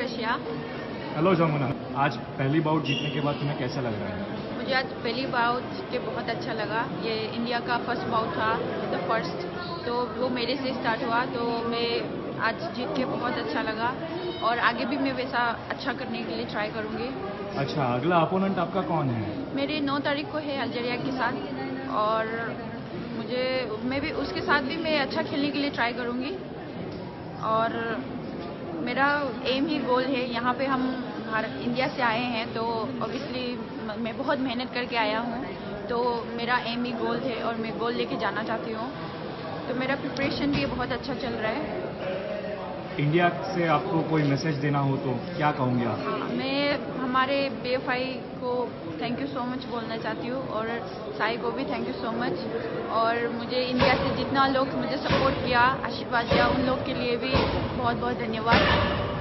Russia. Hello Jamuna, आज पहली bought जीतने के बाद तुम्हें कैसा लग रहा है? मुझे आज पहली बाउट के बहुत अच्छा लगा। ये इंडिया का फर्स्ट बाउट था, द फर्स्ट, तो वो मेरे से स्टार्ट हुआ, तो मैं आज जीत के बहुत अच्छा लगा और आगे भी मैं वैसा अच्छा करने के लिए ट्राई करूँगी। अच्छा, अगला अपोनेंट आपका कौन है? मेरी 9 तारीख को है अल्जीरिया के साथ, और मैं भी उसके साथ भी मैं अच्छा खेलने के लिए ट्राई करूँगी। और मेरा एम ही गोल है, यहाँ पे हम इंडिया से आए हैं, तो ऑब्वियसली मैं बहुत मेहनत करके आया हूँ, तो मेरा एम ही गोल है और मैं गोल लेके जाना चाहती हूँ। तो मेरा प्रिपरेशन भी बहुत अच्छा चल रहा है। इंडिया से आपको कोई मैसेज देना हो तो क्या कहोगे आप? मैं हमारे BFI को थैंक यू सो मच बोलना चाहती हूँ, और साई को भी थैंक यू सो मच, और मुझे इंडिया से जितना लोग मुझे सपोर्ट किया, आशीर्वाद दिया, उन लोग के लिए भी बहुत बहुत धन्यवाद।